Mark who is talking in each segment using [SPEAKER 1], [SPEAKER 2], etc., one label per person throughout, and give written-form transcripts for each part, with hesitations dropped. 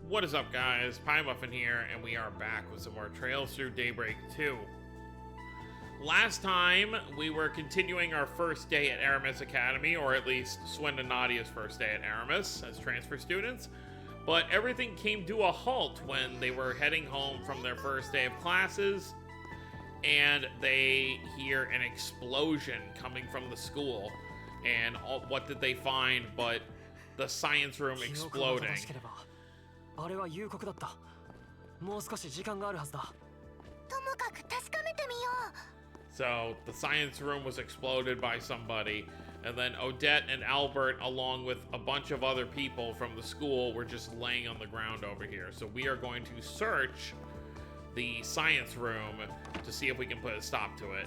[SPEAKER 1] What is up, guys? Pie Muffin here, and we are back with some more Trails Through Daybreak 2. Last time, we were continuing our first day at Aramis Academy, or at least Swen and Nadia's first day at Aramis as transfer students, but everything came to a halt when they were heading home from their first day of classes, and they hear an explosion coming from the school. And what did they find but the science room exploding?
[SPEAKER 2] So
[SPEAKER 1] the science room was exploded by somebody, and then Odette and Albert, along with a bunch of other people from the school, were just laying on the ground over here. So we are going to search the science room to see if we can put a stop to it.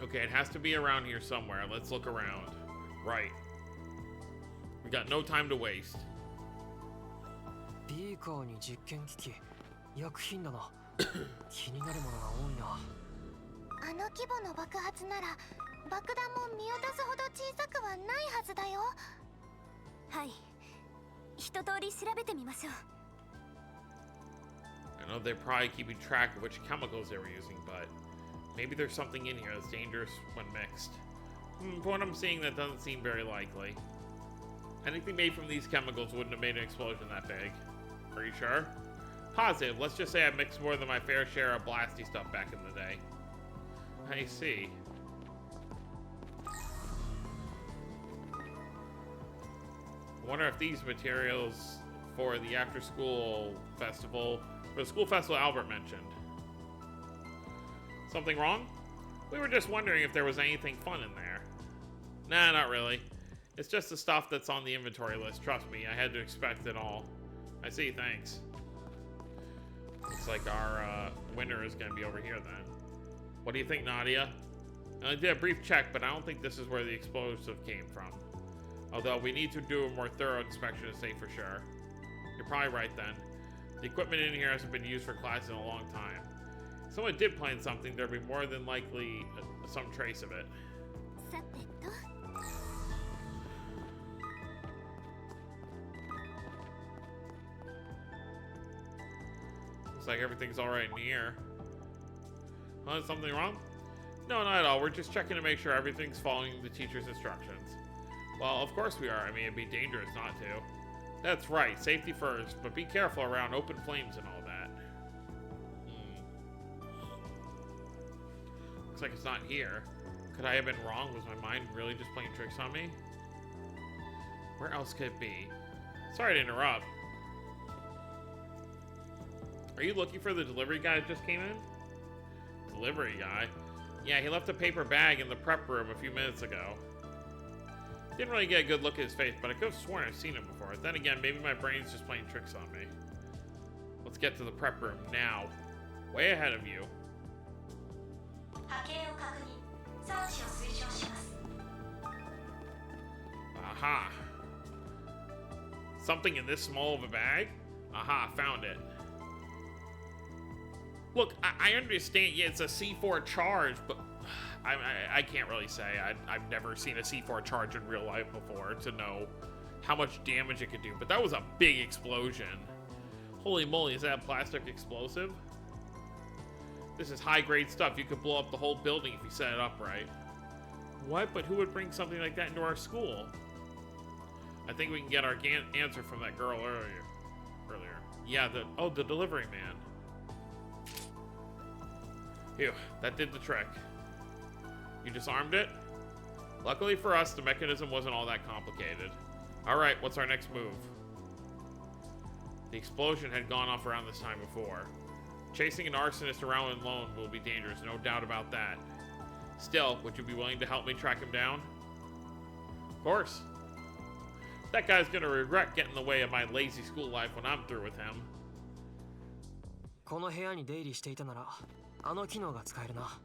[SPEAKER 1] Okay, it has to be around here somewhere. Let's look around. Right. We got no time to waste.
[SPEAKER 2] ビーカーに実験機器、薬品だな。気になるものが多いな。
[SPEAKER 3] あの規模の爆発なら爆弾も見渡すほど小さくはないはずだよ。はい。一通り調べてみましょう。
[SPEAKER 1] I know they're probably keeping track of which chemicals they were using, but maybe there's something in here that's dangerous when mixed. From what I'm seeing, that doesn't seem very likely. Anything made from these chemicals wouldn't have made an explosion that big. Are you sure? Positive. Let's just say I mixed more than my fair share of blasty stuff back in the day. I see. I wonder if these materials for the after-school festival, for the school festival Albert mentioned. Something wrong? We were just wondering if there was anything fun in there. Nah, not really. It's just the stuff that's on the inventory list. Trust me, I had to expect it all. I see, thanks. Looks like our winner is going to be over here then. What do you think, Nadia? I did a brief check, but I don't think this is where the explosive came from. Although we need to do a more thorough inspection to say for sure. You're probably right then. The equipment in here hasn't been used for class in a long time. If someone did plant something, there'd be more than likely some trace of it. Looks like everything's alright in here. Huh, is something wrong? No, not at all. We're just checking to make sure everything's following the teacher's instructions. Well, of course we are. I mean, it'd be dangerous not to. That's right. Safety first, but be careful around open flames and all that. Looks like it's not here. Could I have been wrong? Was my mind really just playing tricks on me? Where else could it be? Sorry to interrupt. Are you looking for the delivery guy that just came in? Delivery guy? Yeah, he left a paper bag in the prep room a few minutes ago. Didn't really get a good look at his face, but I could have sworn I've seen him before. Then again, maybe my brain's just playing tricks on me. Let's get to the prep room now. Way ahead of you. Aha. Something in this small of a bag? Aha, found it. Look, I understand, yeah, it's a C4 charge, but I can't really say. I've never seen a C4 charge in real life before to know how much damage it could do, but that was a big explosion. Holy moly, is that a plastic explosive? This is high-grade stuff. You could blow up the whole building if you set it up right. What? But who would bring something like that into our school? I think we can get our answer from that girl earlier. Yeah, the delivery man. Phew, that did the trick. You disarmed it? Luckily for us, the mechanism wasn't all that complicated. Alright, what's our next move? The explosion had gone off around this time before. Chasing an arsonist around alone will be dangerous, no doubt about that. Still, would you be willing to help me track him down? Of course. That guy's gonna regret getting in the way of my lazy school life when I'm through with him.
[SPEAKER 2] この部屋に出入りしていたなら、あの機能が使えるな。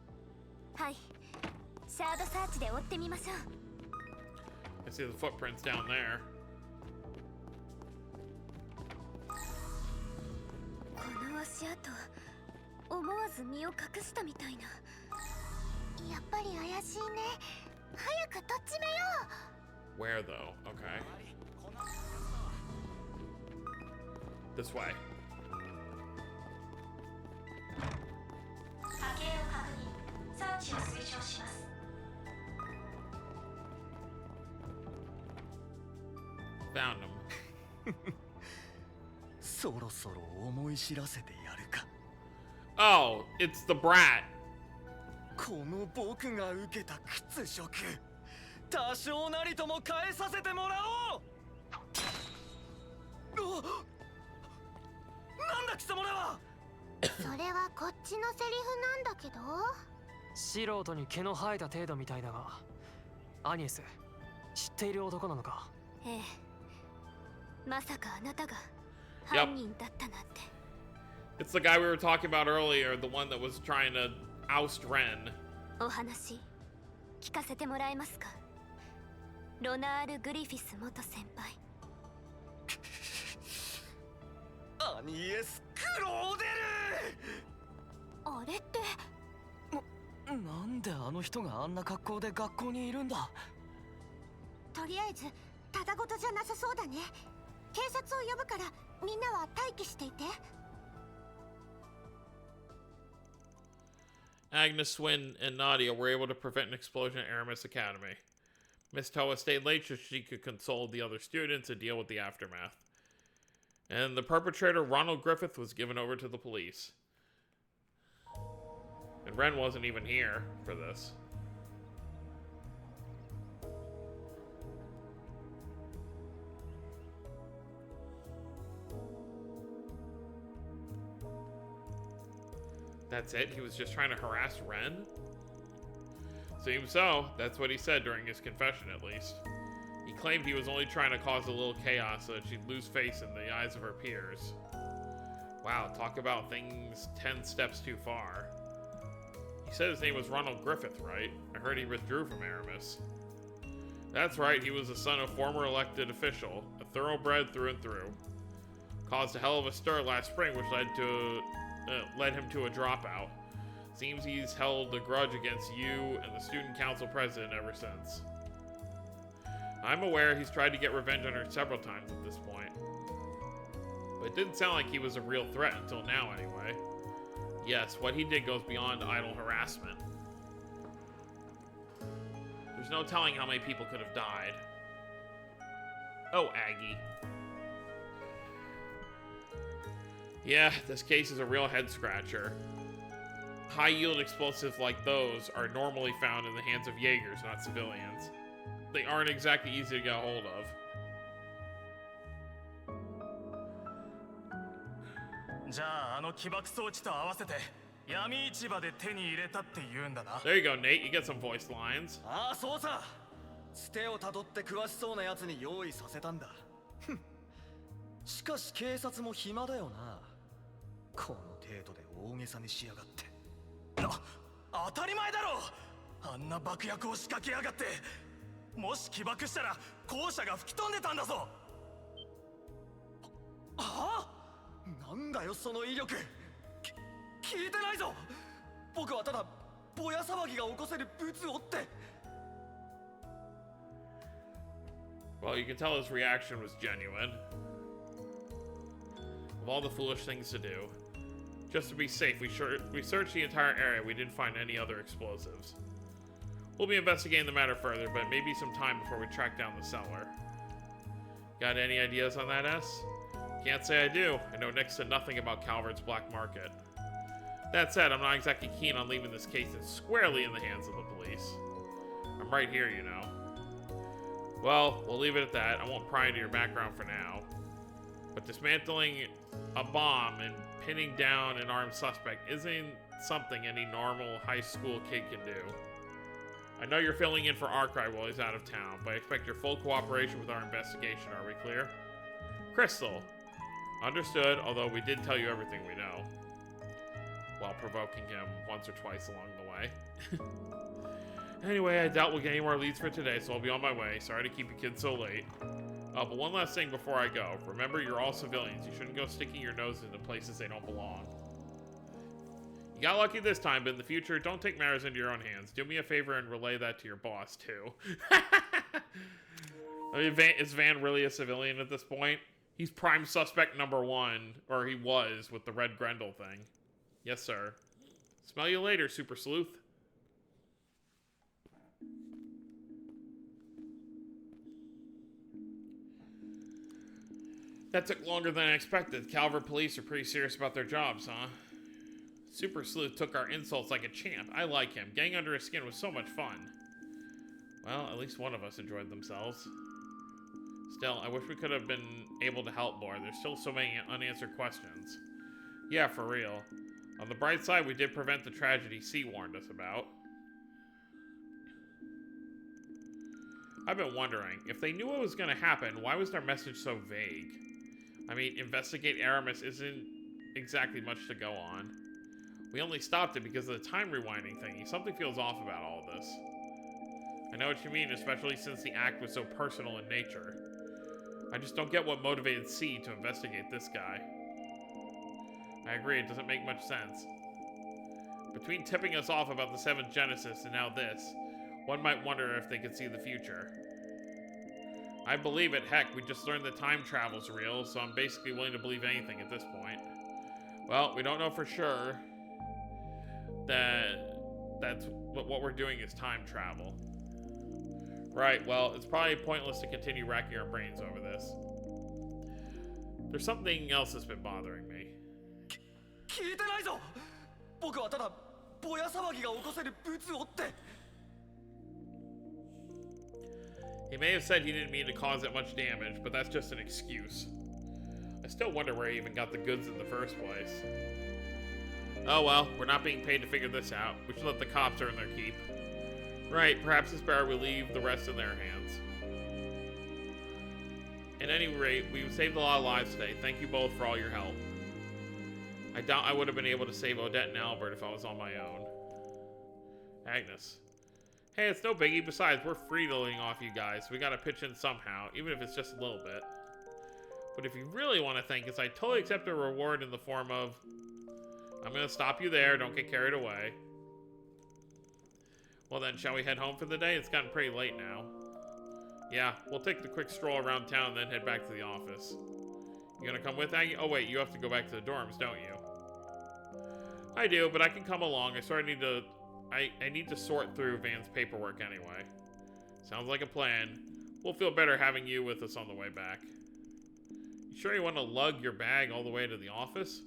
[SPEAKER 3] はい。シャードサーチで追ってみましょう。
[SPEAKER 1] I see the footprints down there.
[SPEAKER 3] この足跡、思わず身を隠したみたいな。やっぱり怪しいね。早くとっちめよう。
[SPEAKER 1] Where though? Okay. This way. Found him.
[SPEAKER 4] そろそろ思い知らせてやるか。
[SPEAKER 1] Oh, it's the brat.
[SPEAKER 4] この僕が受けた屈辱、多少なりとも返させてもらおう。なんだ貴様らは。
[SPEAKER 3] それはこっちのセリフなんだけど。
[SPEAKER 2] 素人に毛の生えた程度みたいだが、アニエス、知っている男なのか？
[SPEAKER 3] ええ。まさかあなたが
[SPEAKER 1] Yep.
[SPEAKER 3] 犯人だったなんて。
[SPEAKER 1] It's the guy we were talking about earlier, the one that was trying to oust Ren.
[SPEAKER 3] お話聞かせてもらえますか？ロナール・グリフィス元先輩。
[SPEAKER 4] アニエス・クローデ
[SPEAKER 3] あれって
[SPEAKER 4] ル。なんであの人があんな格好で学校にいるんだ。
[SPEAKER 3] とりあえずただごとじゃなさそうだね。警察を呼ぶからみんなは待機していて。
[SPEAKER 1] Agnes, Swin, and Nadia were able to prevent an explosion at Aramis Academy. Miss Toa stayed late so she could console the other students and deal with the aftermath. And the perpetrator, Ronald Griffith, was given over to the police. And Ren wasn't even here for this. That's it? He was just trying to harass Ren? Seems so. That's what he said during his confession, at least. He claimed he was only trying to cause a little chaos so that she'd lose face in the eyes of her peers. Wow, talk about things 10 steps too far. He said his name was Ronald Griffith, right? I heard he withdrew from Aramis. That's right, he was the son of former elected official, a thoroughbred through and through. Caused a hell of a stir last spring, which led him to a dropout. Seems he's held a grudge against you and the student council president ever since. I'm aware he's tried to get revenge on her several times at this point. But it didn't sound like he was a real threat until now anyway. Yes, what he did goes beyond idle harassment. There's no telling how many people could have died. Oh, Aggie. Yeah, this case is a real head-scratcher. High-yield explosives like those are normally found in the hands of Jaegers, not civilians. They aren't exactly easy to get a hold of.
[SPEAKER 4] じゃああの起爆装置と合わせて闇市場で手に入れたって言うんだな。
[SPEAKER 1] There you go, Nate. You get some voiced lines.
[SPEAKER 4] ああそうさ。つてをたどって詳しそうなやつに用意させたんだ。ふん。しかし警察も暇だよな。この程度で大げさにしやがって。当たり前だろ。あんな爆薬を仕掛けやがって。もし起爆したら校舎が吹き飛んでたんだぞ。ああ、なんだよその威力。聞いてないぞ。僕はただぼや騒ぎが起こせるブツをって。
[SPEAKER 1] Well, you can tell his reaction was genuine. Of all the foolish things to do. Just to be safe, we searched the entire area. We didn't find any other explosives. We'll be investigating the matter further, but maybe some time before we track down the seller. Got any ideas on that, S? Can't say I do. I know next to nothing about Calvert's black market. That said, I'm not exactly keen on leaving this case squarely in the hands of the police. I'm right here, you know. Well, we'll leave it at that. I won't pry into your background for now. But dismantling a bomb and pinning down an armed suspect isn't something any normal high school kid can do. I know you're filling in for Archive while he's out of town, but I expect your full cooperation with our investigation. Are we clear? Crystal. Understood, although we did tell you everything we know. While provoking him once or twice along the way. Anyway, I doubt we'll get any more leads for today, so I'll be on my way. Sorry to keep you kids so late. Oh, but one last thing before I go. Remember, you're all civilians. You shouldn't go sticking your noses into places they don't belong. You got lucky this time, but in the future, don't take matters into your own hands. Do me a favor and relay that to your boss, too. I mean, is Van really a civilian at this point? He's prime suspect number 1, or he was, with the red Grendel thing. Yes, sir. Smell you later, Super Sleuth. That took longer than I expected. Calvert police are pretty serious about their jobs, huh? Super Sleuth took our insults like a champ. I like him. Getting under his skin was so much fun. Well, at least one of us enjoyed themselves. Still, I wish we could have been able to help more. There's still so many unanswered questions. Yeah, for real. On the bright side, we did prevent the tragedy C warned us about. I've been wondering, if they knew what was going to happen, why was their message so vague? I mean, investigate Aramis isn't exactly much to go on. We only stopped it because of the time rewinding thingy. Something feels off about all this. I know what you mean, especially since the act was so personal in nature. I just don't get what motivated C to investigate this guy. I agree, it doesn't make much sense. Between tipping us off about the 7th Genesis and now this, one might wonder if they could see the future. I believe it. Heck, we just learned that time travel's real, so I'm basically willing to believe anything at this point. Well, we don't know for sure that's what we're doing is time travel. Right, well, it's probably pointless to continue racking our brains over this. There's something else that's been bothering me.
[SPEAKER 4] 聞いてないぞ。僕はただぼや騒ぎが起こせるブツをって。
[SPEAKER 1] He may have said he didn't mean to cause it much damage, but that's just an excuse. I still wonder where he even got the goods in the first place. Oh well, we're not being paid to figure this out. We should let the cops earn their keep. Right, perhaps it's better we leave the rest in their hands. At any rate, we've saved a lot of lives today. Thank you both for all your help. I doubt I would have been able to save Odette and Albert if I was on my own. Agnes. Hey, it's no biggie. Besides, we're freeloading off you guys, so we gotta pitch in somehow, even if it's just a little bit. But if you really want to thank us, I totally accept a reward in the form of... I'm gonna stop you there, don't get carried away. Well then, shall we head home for the day? It's gotten pretty late now. Yeah, we'll take the quick stroll around town and then head back to the office. You gonna come with, Aggie? Oh wait, you have to go back to the dorms, don't you? I do, but I can come along. I need to sort through Van's paperwork anyway. Sounds like a plan. We'll feel better having you with us on the way back. You sure you want to lug your bag all the way to the office?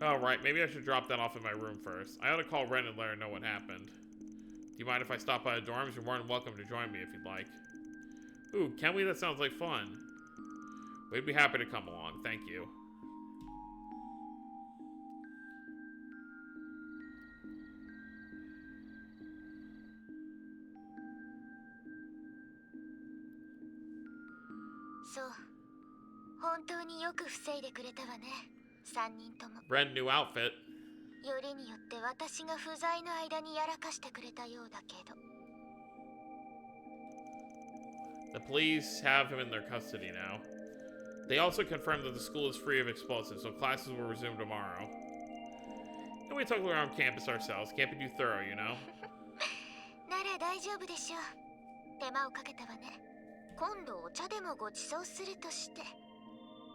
[SPEAKER 1] Oh, right. Maybe I should drop that off in my room first. I ought to call Ren and let her know what happened. Do you mind if I stop by the dorms? You're more than welcome to join me if you'd like. Ooh, can we? That sounds like fun. We'd be happy to come along. Thank you.
[SPEAKER 3] So, 本当によく防いでくれたわね、3人とも。
[SPEAKER 1] Red new outfit.
[SPEAKER 3] よりによって私が不在の間にやらかしてくれたようだけど。
[SPEAKER 1] The police have him in their custody now. They also confirmed that the school is free of explosives, so classes will resume tomorrow. And we took around campus ourselves. Can't be too thorough, you know?
[SPEAKER 3] なら大丈夫でしょう。手間をかけたわね。今度お茶でもご馳走するとして。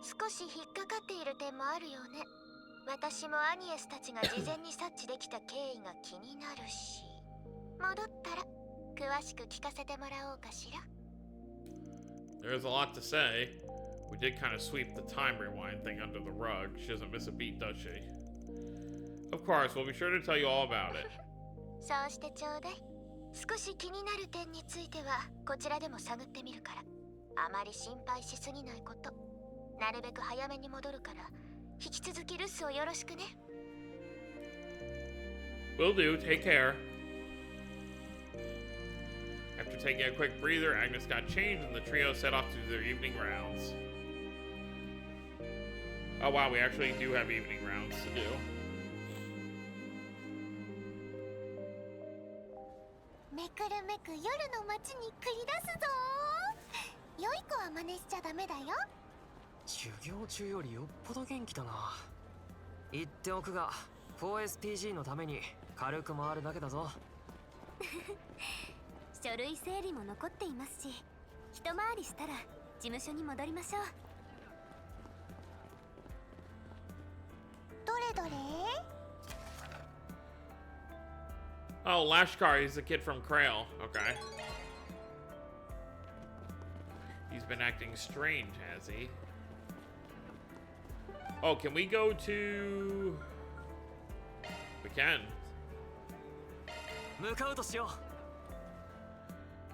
[SPEAKER 3] 少し引っかかっている点もあるよね。私もアニエスたちが事前に察知できた経緯が気になるし。戻ったら詳しく聞かせてもらおうかしら。
[SPEAKER 1] There's a lot to say. We did kind of sweep the time rewind thing under the rug. She doesn't miss a beat, does she? Of course, we'll be sure to tell you all about it.
[SPEAKER 3] そうしてちょうだい。少し気になる点についてはこちらでも探ってみるから。あまり心配しすぎないこと。なるべく早めに戻るから、引き続き留守をよろしくね。
[SPEAKER 1] Will do. Take care. After taking a quick breather, Agnes got changed and the trio set off to do their evening rounds. Oh wow, we actually do have evening rounds to do.
[SPEAKER 3] めくるめく夜の街に繰り出すぞー。良い子は真似しちゃダメだよ。
[SPEAKER 2] 授業中よりよっぽど元気だな。言っておくが 4SPG のために軽く回るだけだぞ。
[SPEAKER 3] 書類整理も残っていますし、一回りしたら事務所に戻りましょう。れどれ
[SPEAKER 1] Oh, Lashkar, he's the kid from Krail. Okay. He's been acting strange, has he? Oh, can we go to... We can.
[SPEAKER 2] 向かうとしよ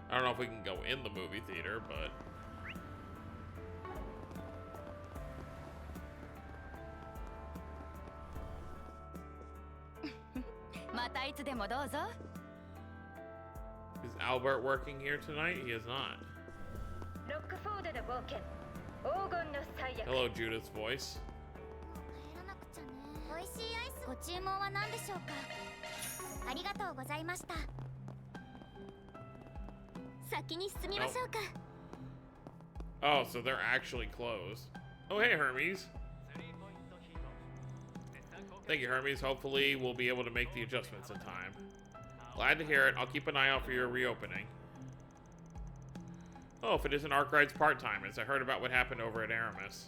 [SPEAKER 1] I don't know if we can go in the movie theater, but...
[SPEAKER 5] またいつでもどうぞ。
[SPEAKER 1] Is Albert working here tonight? He is not.
[SPEAKER 5] ロックフォードの冒険。黄金の最悪。
[SPEAKER 1] Hello, Judith's voice.
[SPEAKER 3] 帰らなくちゃね。美味しいアイスご注文は何でしょうか。ありがとうございました。先に進みましょうか。
[SPEAKER 1] Oh, so they're actually closed. Oh, hey, Hermes. Thank you, Hermes. Hopefully, we'll be able to make the adjustments in time. Glad to hear it. I'll keep an eye out for your reopening. Oh, if it isn't Arkwright's part-timers. I heard about what happened over at Aramis.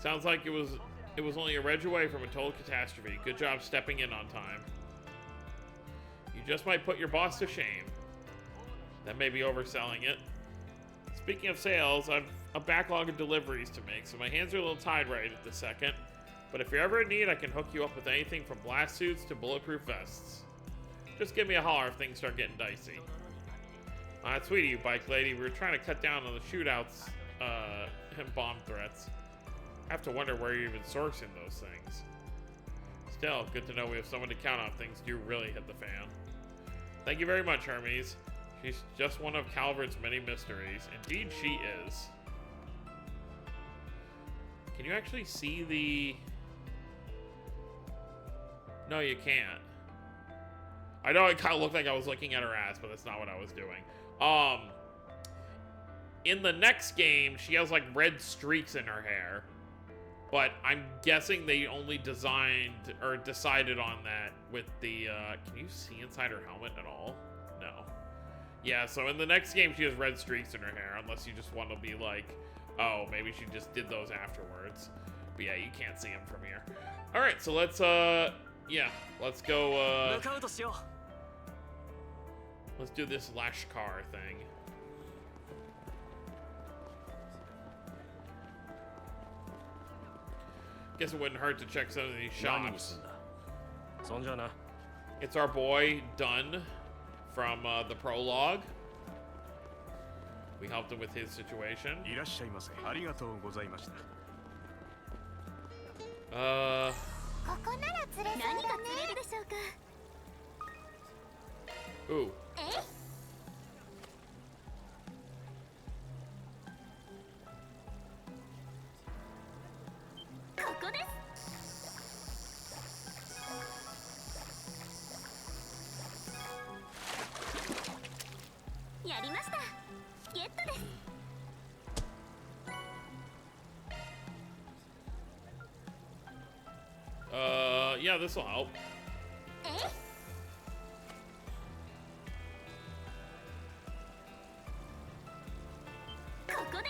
[SPEAKER 1] Sounds like it was only a reg away from a total catastrophe. Good job stepping in on time. You just might put your boss to shame. That may be overselling it. Speaking of sales, I've a backlog of deliveries to make, so my hands are a little tied right at the second. But if you're ever in need, I can hook you up with anything from blast suits to bulletproof vests. Just give me a holler if things start getting dicey. That's sweet of you, bike lady. We were trying to cut down on the shootouts and bomb threats. I have to wonder where you're even sourcing those things. Still, good to know we have someone to count on if things do really hit the fan. Thank you very much, Hermes. She's just one of Calvert's many mysteries. Indeed, she is. Can you actually see the... No, you can't. I know it kind of looked like I was looking at her ass, but that's not what I was doing. In the next game, she has like red streaks in her hair. But I'm guessing they only designed or decided on that with the, can you see inside her helmet at all? No. Yeah, so in the next game, she has red streaks in her hair, unless you just want to be like, oh, maybe she just did those afterwards. But yeah, you can't see them from here. All right, so let's, yeah, let's go,
[SPEAKER 2] 向かうとしよ
[SPEAKER 1] let's do this Lashkar thing. Guess it wouldn't hurt to check some of these
[SPEAKER 6] 何に
[SPEAKER 1] shops.
[SPEAKER 6] すんだそんじゃな
[SPEAKER 1] It's our boy, Dunn, from the prologue. We helped him with his situation.
[SPEAKER 6] いらっしゃいませありがとうございました
[SPEAKER 3] ここなら釣れそうだね。何が釣れるでしょうか。
[SPEAKER 1] Ooh.
[SPEAKER 3] え？ここです。やりました。ゲットです。
[SPEAKER 1] Yeah, this will help.
[SPEAKER 3] え？ ここで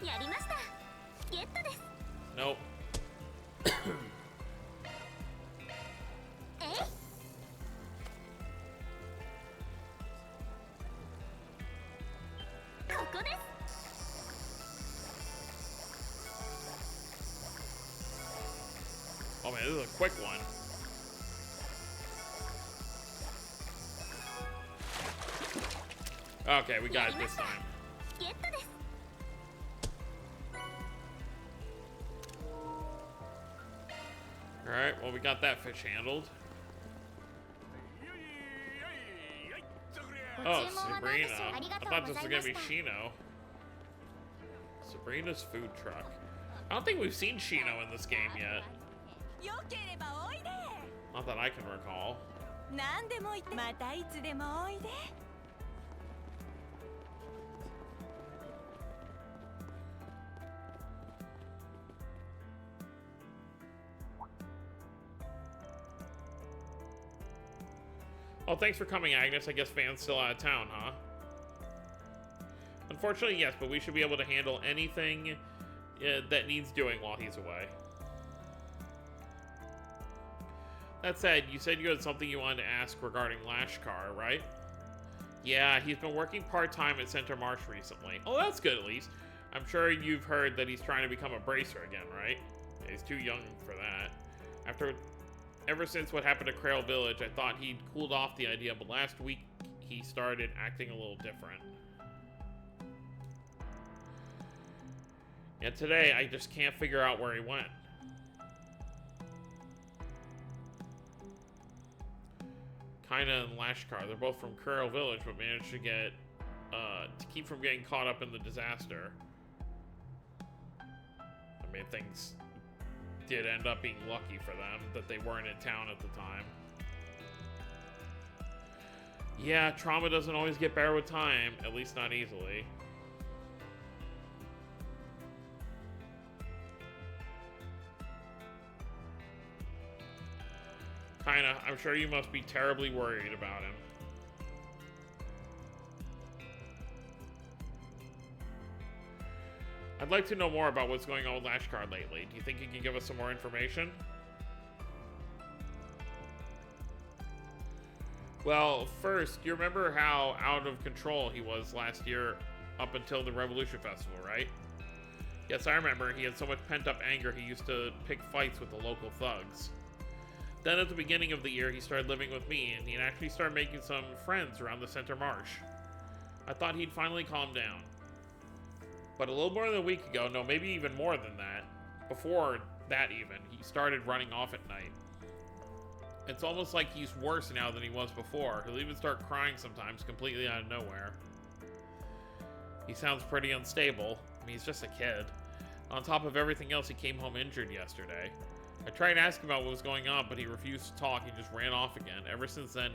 [SPEAKER 3] す。 やりました。ゲットです。
[SPEAKER 1] Nope.
[SPEAKER 3] え？ ここです。
[SPEAKER 1] Oh man, this is a quick one. Okay, we got it this time.
[SPEAKER 3] ゲットです。
[SPEAKER 1] Alright, well, we got that fish handled. Oh, Sabrina. I thought this was gonna be Shino. Sabrina's food truck. I don't think we've seen Shino in this game yet.
[SPEAKER 5] よければおいで。
[SPEAKER 1] Not that I can recall.
[SPEAKER 5] 何でも言ってまたいつでもおいで。
[SPEAKER 1] Oh, Oh, thanks for coming, Agnes. I guess Van's still out of town, huh? Unfortunately, yes, but we should be able to handle anything that needs doing while he's away. That said, you said you had something you wanted to ask regarding Lashkar, right? Yeah, he's been working part-time at Center Marsh recently. Oh, that's good at least. I'm sure you've heard that he's trying to become a bracer again, right? He's too young for that. Ever since what happened to Crail Village, I thought he'd cooled off the idea, but last week he started acting a little different. And today, I just can't figure out where he went. Kaina and Lashkar, they're both from Crail Village, but managed to keep from getting caught up in the disaster. I mean, things did end up being lucky for them that they weren't in town at the time. Yeah, trauma doesn't always get better with time, at least not easily. Kinda, I'm sure you must be terribly worried about him. I'd like to know more about what's going on with Lashkar lately. Do you think you can give us some more information? Well, first, you remember how out of control he was last year up until the Revolution Festival, right? Yes, I remember. He had so much pent-up anger he used to pick fights with the local thugs. Then at the beginning of the year, he started living with me, and he actually started making some friends around the Center Marsh. I thought he'd finally calm down. But a little more than a week ago, no, maybe even more than that, before that even, he started running off at night. It's almost like he's worse now than he was before. He'll even start crying sometimes, completely out of nowhere. He sounds pretty unstable. I mean, he's just a kid. On top of everything else, he came home injured yesterday. I tried to ask him about what was going on, but he refused to talk. He just ran off again. Ever since then,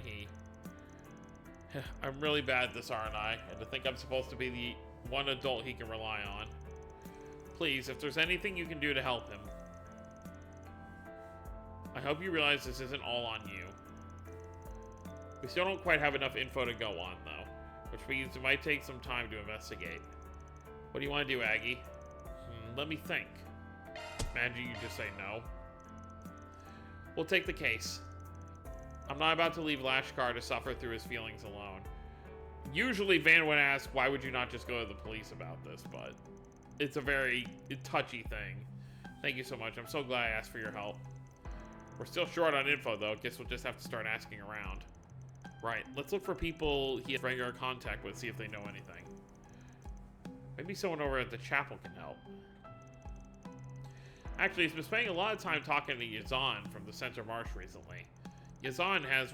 [SPEAKER 1] I'm really bad at this, aren't I? And to think I'm supposed to be the one adult he can rely on. Please, if there's anything you can do to help him. I hope you realize this isn't all on you. We still don't quite have enough info to go on, though, which means it might take some time to investigate. What do you want to do, Aggie? Let me think. Imagine you just say no. We'll take the case. I'm not about to leave Lashkar to suffer through his feelings alone. Usually Van would ask, why would you not just go to the police about this? But it's a very touchy thing. Thank you so much. I'm so glad I asked for your help. We're still short on info, though. Guess we'll just have to start asking around. Right. Let's look for people he has regular contact with, see if they know anything. Maybe someone over at the chapel can help. Actually, he's been spending a lot of time talking to Yazan from the Center Marsh recently. Yazan has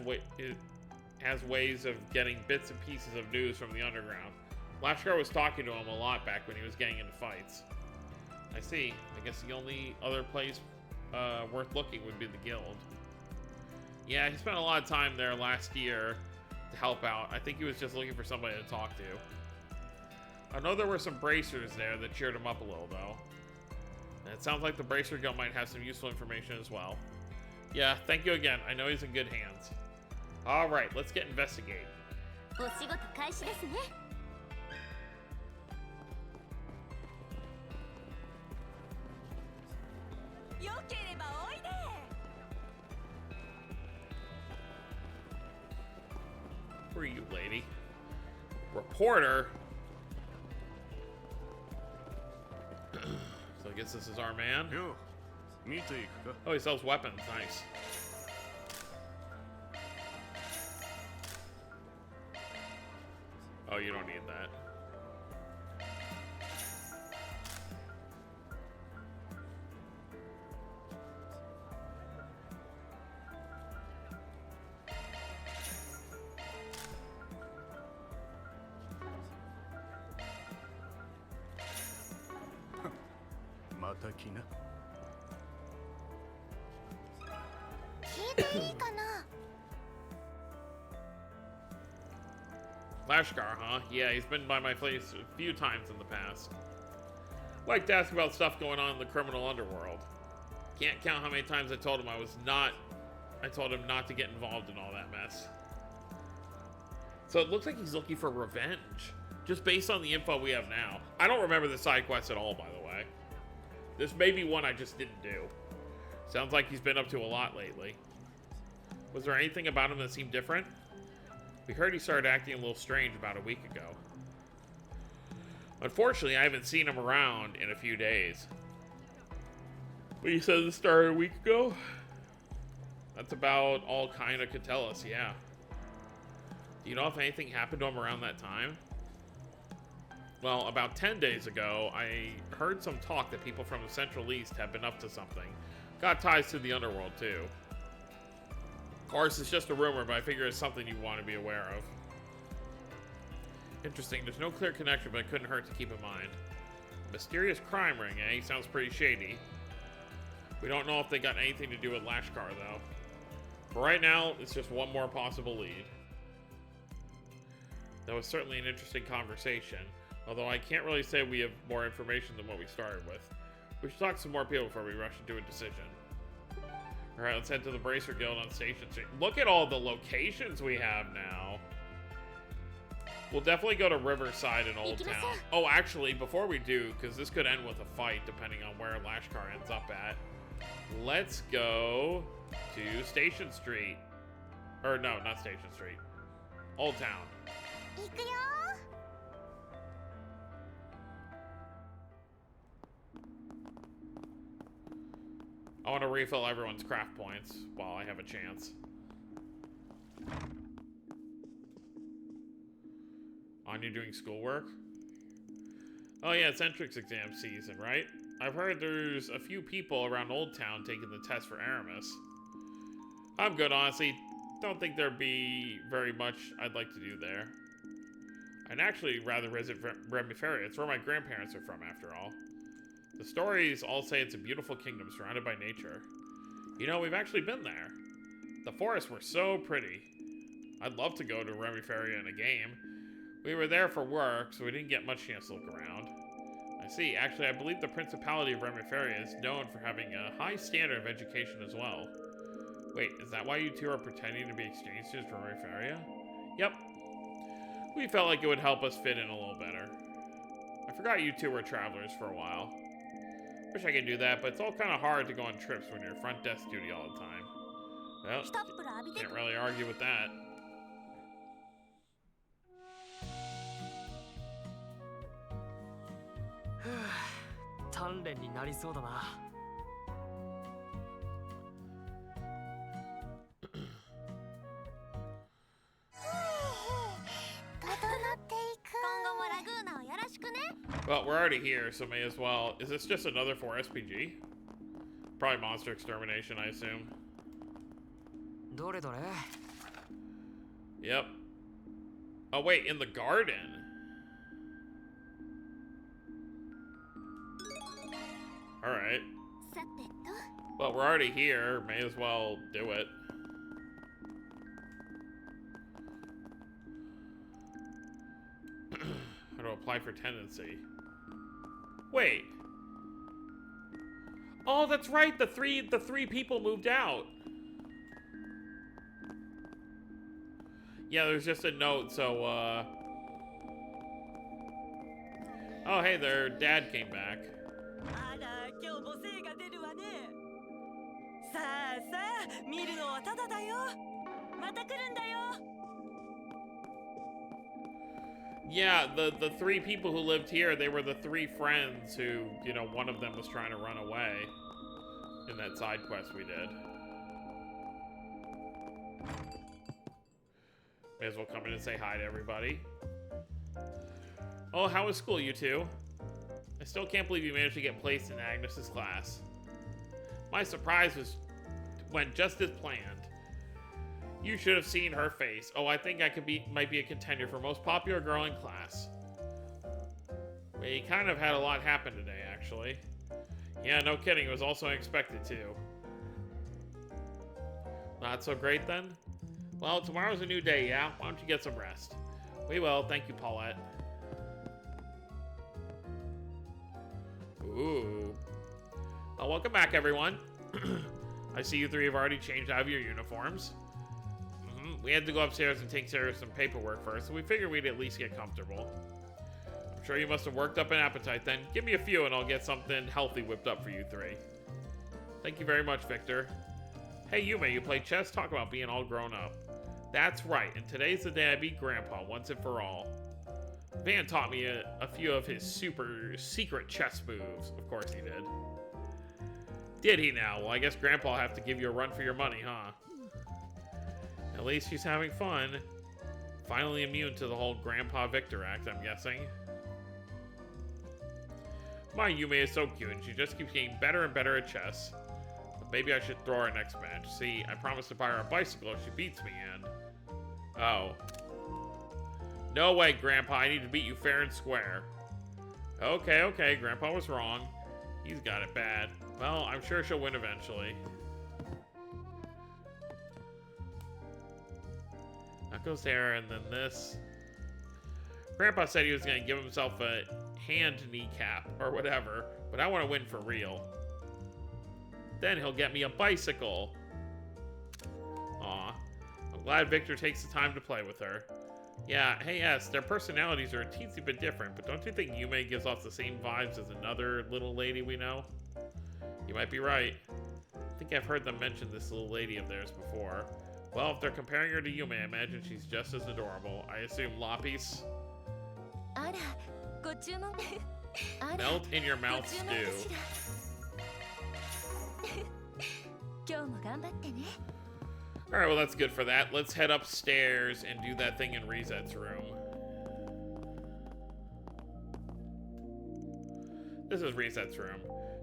[SPEAKER 1] ways of getting bits and pieces of news from the underground. Lashkar was talking to him a lot back when he was getting into fights. I see. I guess the only other place worth looking would be the guild. Yeah, he spent a lot of time there last year to help out. I think he was just looking for somebody to talk to. I know there were some bracers there that cheered him up a little, though. And it sounds like the Bracer Guild might have some useful information as well. Yeah, thank you again. I know he's in good hands. Alright, let's get investigating.
[SPEAKER 3] お仕事開始ですね。よければおいで。
[SPEAKER 1] Who are you, lady? Reporter? So I guess this is our man. Oh, he sells weapons. Nice. Oh, you don't need that. Lashkar, huh? Yeah, he's been by my place a few times in the past. Like to ask about stuff going on in the criminal underworld. Can't count how many times I told him not to get involved in all that mess. So it looks like he's looking for revenge, just based on the info we have now. I don't remember the side quest at all, by the way. This may be one I just didn't do. Sounds like he's been up to a lot lately. Was there anything about him that seemed different? We heard he started acting a little strange about a week ago. Unfortunately, I haven't seen him around in a few days. But you said this started a week ago? That's about all kinda could tell us, yeah. Do you know if anything happened to him around that time? Well, about 10 days ago, I heard some talk that people from the Central East have been up to something. Got ties to the underworld, too. Of course, it's just a rumor, but I figure it's something you want to be aware of. Interesting, there's no clear connection, but it couldn't hurt to keep in mind. Mysterious crime ring, eh? Sounds pretty shady. We don't know if they got anything to do with Lashkar, though. For right now, it's just one more possible lead. That was certainly an interesting conversation, although I can't really say we have more information than what we started with. We should talk to some more people before we rush into a decision. Alright, let's head to the Bracer Guild on Station Street. Look at all the locations we have now. We'll definitely go to Riverside in Old Town. Oh, actually, before we do, because this could end with a fight depending on where Lashkar ends up at, let's go to Station Street. Or no, not Station Street. Old Town. I want to refill everyone's craft points while I have a chance. On you doing schoolwork? Oh yeah, it's entrance exam season, right? I've heard there's a few people around Old Town taking the test for Aramis. I'm good, honestly. Don't think there'd be very much I'd like to do there. I'd actually rather visit Remiferia. It's where my grandparents are from, after all. The stories all say it's a beautiful kingdom surrounded by nature. You know, we've actually been there. The forests were so pretty. I'd love to go to Remiferia in a game. We were there for work, so we didn't get much chance to look around. I see. Actually, I believe the Principality of Remiferia is known for having a high standard of education as well. Wait, is that why you two are pretending to be exchange students for Remiferia? Yep. We felt like it would help us fit in a little better. I forgot you two were travelers for a while. Wish I could do that, but it's all kind of hard to go on trips when you're front desk duty all the time. Well, can't really argue with that. Well, we're already here, so may as well. Is this just another 4 SPG? Probably monster extermination, I assume. Yep. Oh wait, in the garden. Alright. Well, we're already here. May as well do it. How to apply for tenancy. Wait. Oh, that's right. The three people moved out. Yeah, there's just a note, so oh, hey, their dad came back. Yeah, the 3 people who lived here, they were the 3 friends who, you know, one of them was trying to run away in that side quest we did. May as well come in and say hi to everybody. Oh, how was school, you two? I still can't believe you managed to get placed in Agnes's class. My surprise went just as planned. You should have seen her face. Oh, I think I might be a contender for most popular girl in class. We kind of had a lot happen today, actually. Yeah, no kidding. It was also unexpected, too. Not so great, then? Well, tomorrow's a new day, yeah? Why don't you get some rest? We will. Thank you, Paulette. Ooh. Well, welcome back, everyone. I see you 3 have already changed out of your uniforms. we had to go upstairs and take care of some paperwork first, so we figured we'd at least get comfortable. I'm sure you must have worked up an appetite then. Give me a few and I'll get something healthy whipped up for you three. Thank you very much, Victor. Hey, Yume, you play chess? Talk about being all grown up. That's right, and today's the day I beat Grandpa once and for all. Van taught me a few of his super secret chess moves. Of course he did. Did he now? Well, I guess Grandpa will have to give you a run for your money, huh? At least she's having fun. Finally immune to the whole Grandpa Victor act, I'm guessing. My Yume is so cute, and she just keeps getting better and better at chess. But maybe I should throw her next match. See, I promised to buy her a bicycle if she beats me, and... Oh. No way, Grandpa. I need to beat you fair and square. Okay, okay. Grandpa was wrong. He's got it bad. Well, I'm sure she'll win eventually. That goes there, and then this. Grandpa said he was going to give himself a hand kneecap or whatever, but I want to win for real. Then he'll get me a bicycle. Aw. I'm glad Victor takes the time to play with her. Yeah, hey, yes, their personalities are a teensy bit different, but don't you think Yume gives off the same vibes as another little lady we know? You might be right. I think I've heard them mention this little lady of theirs before. Well, if they're comparing her to Yume, I imagine she's just as adorable. I assume Lapis. Melt in your mouth stew. Alright, well that's good for that. Let's head upstairs and do that thing in Reset's room. This is Reset's room.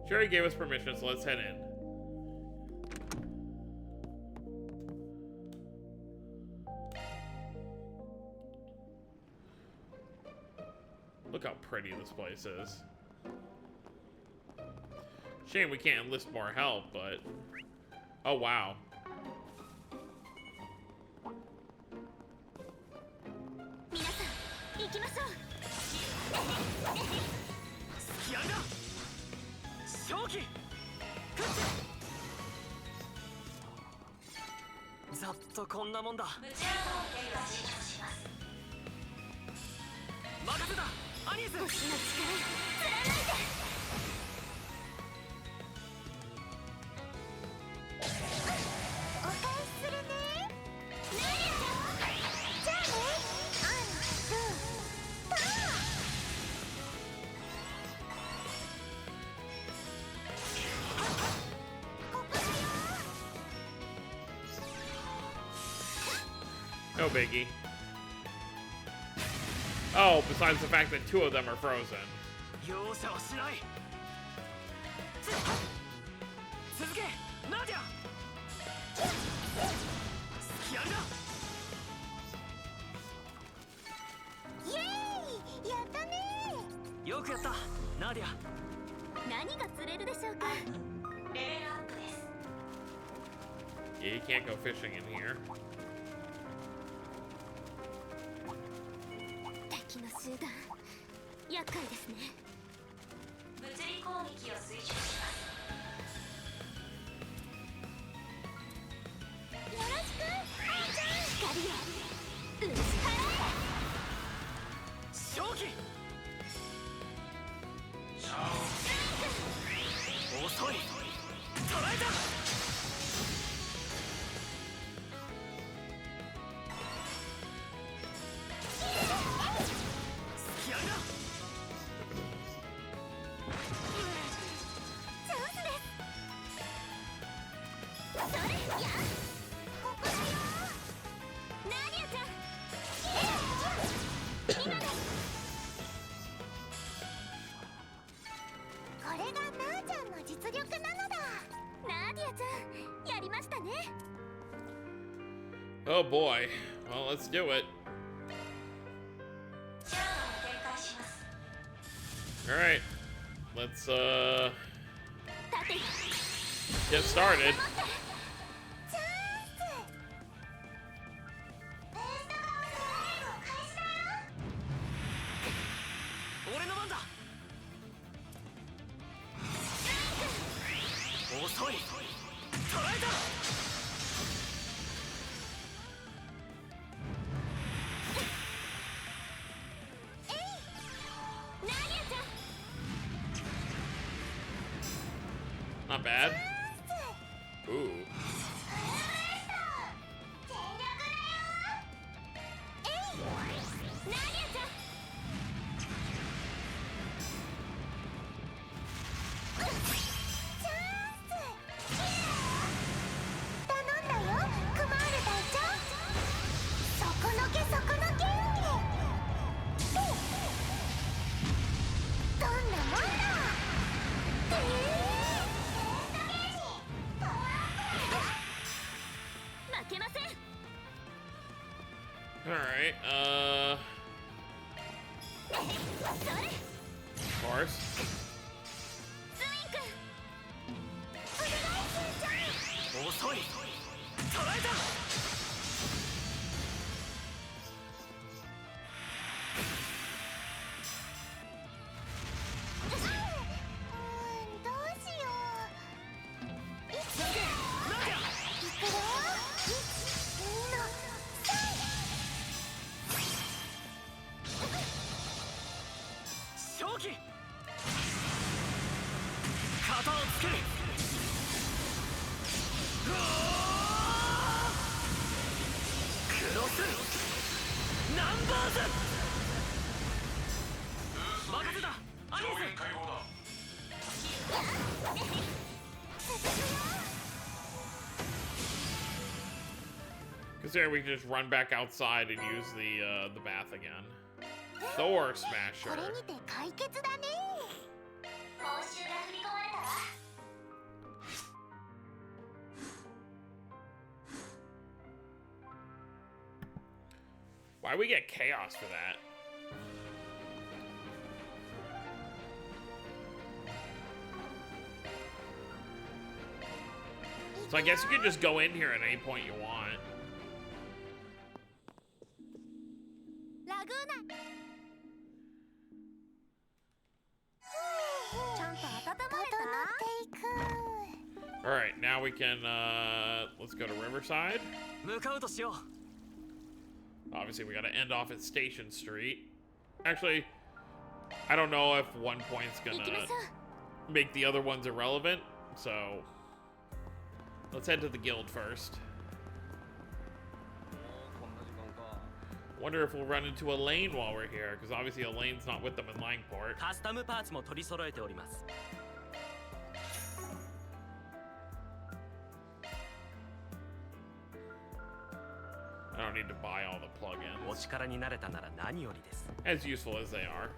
[SPEAKER 1] Jerry gave us permission, so let's head in. Look how pretty this place is. Shame we can't enlist more help, but... Oh, wow. No biggie. Oh, besides the fact that two of them are frozen. Yeah, you can't go fishing in here. Oh boy. Well, let's do it. Alright. Let's get started. not bad. Ooh. Alright, of course. Consider we can just run back outside and use the bath again. Thor Smasher. Why we get chaos for that? So I guess you can just go in here at any point you want. Alright, now we can, let's go to Riverside. Obviously, we gotta end off at Station Street. Actually, I don't know if one point's gonna make the other ones irrelevant, so let's head to the guild first. Wonder if we'll run into Elaine while we're here, because obviously Elaine's not with them in Langport. I don't need to buy all the plugins. As useful as they are.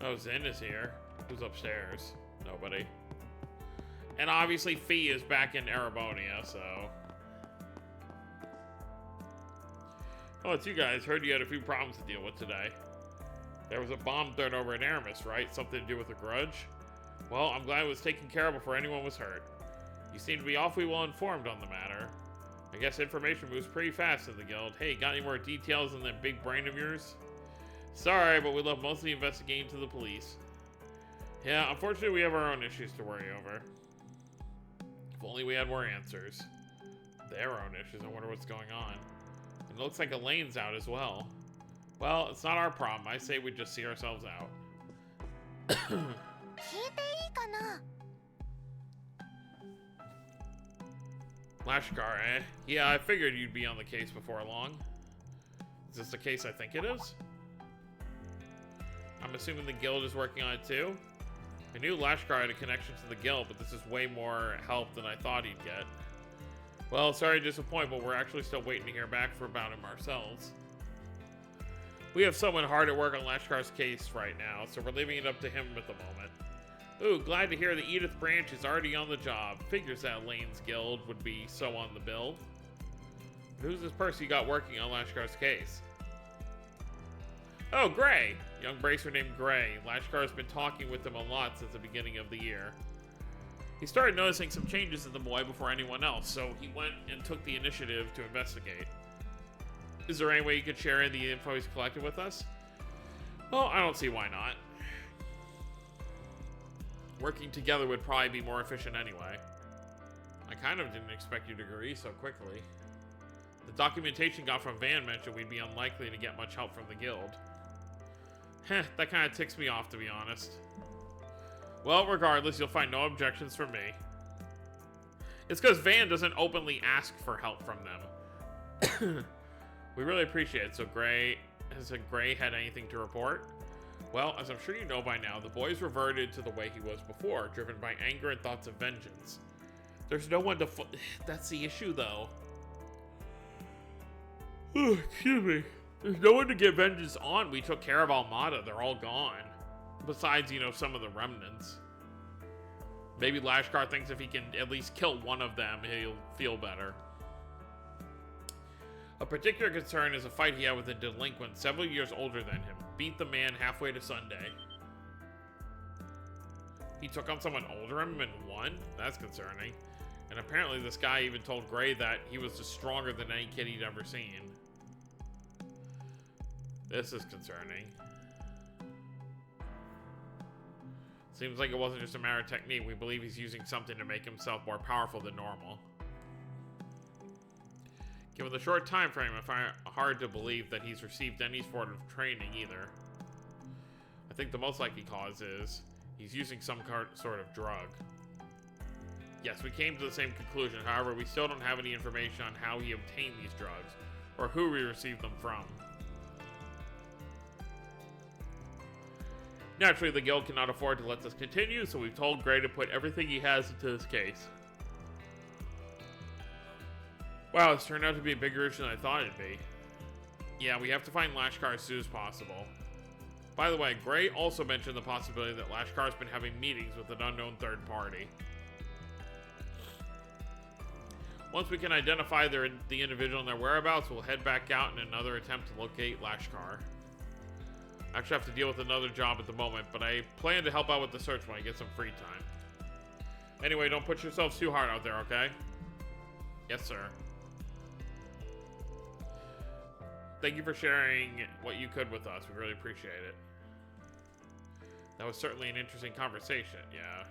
[SPEAKER 1] Oh, Zen is here. Who's upstairs? Nobody. And obviously Fee is back in Erebonia, so... Oh, it's you guys. Heard you had a few problems to deal with today. There was a bomb thrown over in Aramis, right? Something to do with a grudge? Well, I'm glad it was taken care of before anyone was hurt. You seem to be awfully well informed on the matter. I guess information moves pretty fast in the guild. Hey, got any more details on that big brain of yours? Sorry, but we left most of the investigating to the police. Yeah, unfortunately we have our own issues to worry over. If only we had more answers. Their own issues, I wonder what's going on. And it looks like Elaine's out as well. Well, it's not our problem. I say we just see ourselves out. Lashkar, eh? Yeah, I figured you'd be on the case before long. Is this the case I think it is? I'm assuming the guild is working on it too? I knew Lashkar had a connection to the guild, but this is way more help than I thought he'd get. Well, sorry to disappoint, but we're actually still waiting to hear back about him ourselves. We have someone hard at work on Lashkar's case right now, so we're leaving it up to him at the moment. Ooh, glad to hear the Edith branch is already on the job. Figures that Lane's guild would be so on the bill. Who's this person you got working on Lashkar's case? Oh, Gray! Young bracer named Gray. Lashkar's been talking with him a lot since the beginning of the year. He started noticing some changes in the boy before anyone else, so he went and took the initiative to investigate. Is there any way you could share the info he's collected with us? Well, I don't see why not. Working together would probably be more efficient anyway. I kind of didn't expect you to agree so quickly. The documentation got from Van mentioned we'd be unlikely to get much help from the guild. Heh, that kind of ticks me off, to be honest. Well, regardless, you'll find no objections from me. It's because Van doesn't openly ask for help from them. We really appreciate it. So has Gray had anything to report? Well, as I'm sure you know by now, the boys reverted to the way he was before, driven by anger and thoughts of vengeance. There's no one to that's the issue, though. Excuse me. There's no one to get vengeance on. We took care of Almada. They're all gone. Besides, you know, some of the remnants. Maybe Lashkar thinks if he can at least kill one of them, he'll feel better. A particular concern is a fight he had with a delinquent several years older than him. Beat the man halfway to Sunday. He took on someone older than him and won? That's concerning. And apparently this guy even told Gray that he was just stronger than any kid he'd ever seen. This is concerning. Seems like it wasn't just a matter of technique. We believe he's using something to make himself more powerful than normal. Given the short time frame, I find it hard to believe that he's received any sort of training either. I think the most likely cause is he's using some sort of drug. Yes, we came to the same conclusion. However, we still don't have any information on how he obtained these drugs or who we received them from. Naturally, the guild cannot afford to let this continue, so we've told Gray to put everything he has into this case. Wow, this turned out to be a bigger issue than I thought it'd be. Yeah, we have to find Lashkar as soon as possible. By the way, Gray also mentioned the possibility that Lashkar's been having meetings with an unknown third party. Once we can identify the individual and their whereabouts, we'll head back out in another attempt to locate Lashkar. I actually have to deal with another job at the moment, but I plan to help out with the search when I get some free time. Anyway, don't put yourselves too hard out there, okay? Yes, sir. Thank you for sharing what you could with us. We really appreciate it. That was certainly an interesting conversation, yeah.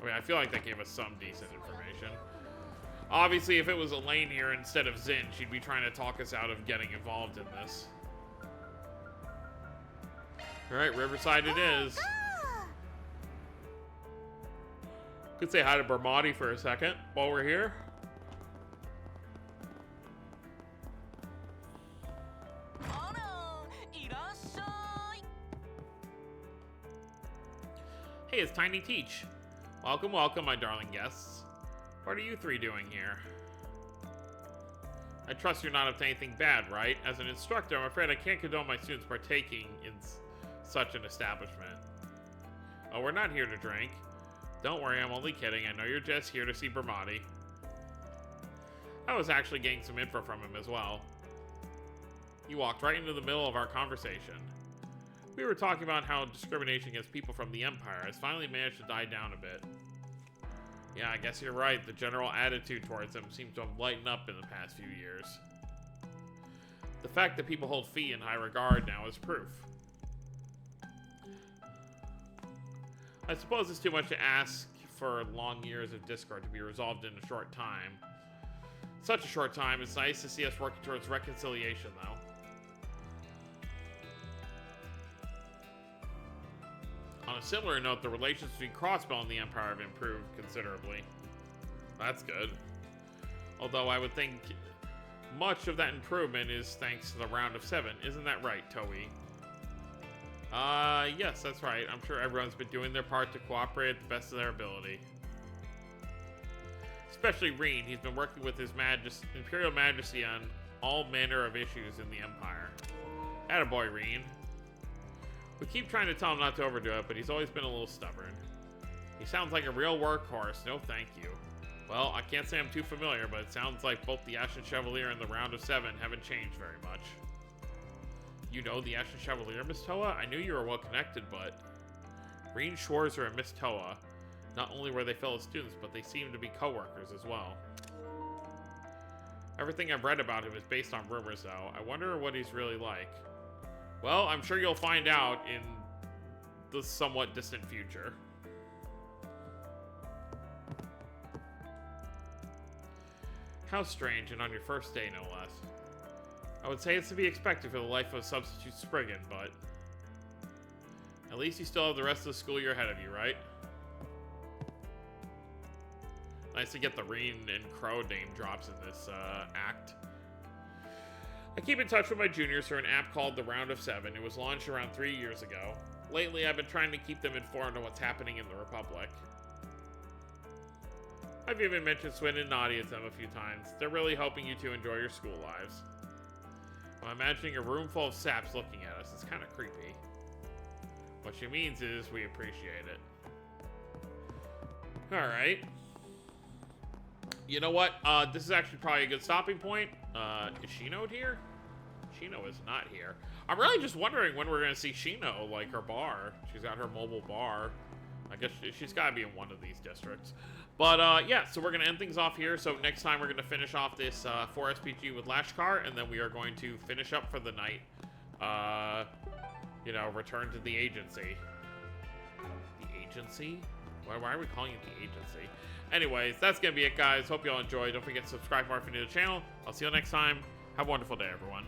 [SPEAKER 1] I mean, I feel like that gave us some decent information. Obviously, if it was Elaine here instead of Zin, she'd be trying to talk us out of getting involved in this. Alright, Riverside it is. Could say hi to Bermati for a second while we're here. Hey, it's Tiny Teach. Welcome, welcome, my darling guests. What are you three doing here? I trust you're not up to anything bad, right? As an instructor, I'm afraid I can't condone my students partaking in such an establishment. Oh, we're not here to drink. Don't worry, I'm only kidding. I know you're just here to see Bermati. I was actually getting some info from him as well. He walked right into the middle of our conversation. We were talking about how discrimination against people from the Empire has finally managed to die down a bit. Yeah, I guess you're right. The general attitude towards them seems to have lightened up in the past few years. The fact that people hold Fee in high regard now is proof. I suppose it's too much to ask for long years of discord to be resolved in a short time. Such a short time, it's nice to see us working towards reconciliation, though. On a similar note, the relations between Crossbell and the Empire have improved considerably. That's good. Although I would think much of that improvement is thanks to the Round of 7. Isn't that right, Toei? Yes, that's right. I'm sure everyone's been doing their part to cooperate at the best of their ability. Especially Reen. He's been working with his Imperial Majesty on all manner of issues in the Empire. Attaboy, Reen. We keep trying to tell him not to overdo it, but he's always been a little stubborn. He sounds like a real workhorse. No thank you. Well, I can't say I'm too familiar, but it sounds like both the Ashen Chevalier and the Round of 7 haven't changed very much. You know the Ashen Chevalier, Miss Toa? I knew you were well connected, but... Reen Schwarzer and Miss Toa. Not only were they fellow students, but they seemed to be co-workers as well. Everything I've read about him is based on rumors, though. I wonder what he's really like. Well, I'm sure you'll find out in the somewhat distant future. How strange, and on your first day, no less. I would say it's to be expected for the life of a substitute Spriggan, but... At least you still have the rest of the school year ahead of you, right? Nice to get the Reen and Crow name drops in this act. I keep in touch with my juniors through an app called The Round of Seven. It was launched around 3 years ago. Lately, I've been trying to keep them informed of what's happening in the Republic. I've even mentioned Swin and Nadia to them a few times. They're really hoping you two enjoy your school lives. I'm imagining a room full of saps looking at us. It's kind of creepy. What she means is we appreciate it. Alright. You know what? This is actually probably a good stopping point. Is Shino here? Shino is not here. I'm really just wondering when we're going to see Shino, like her bar. She's got her mobile bar. I guess she's got to be in one of these districts. But, yeah, so we're going to end things off here. So next time we're going to finish off this 4SPG with Lashkar, and then we are going to finish up for the night. You know, return to the agency. The agency? Why are we calling it the agency? Anyways, that's going to be it, guys. Hope you all enjoyed. Don't forget to subscribe if you're new to the channel. I'll see you next time. Have a wonderful day, everyone.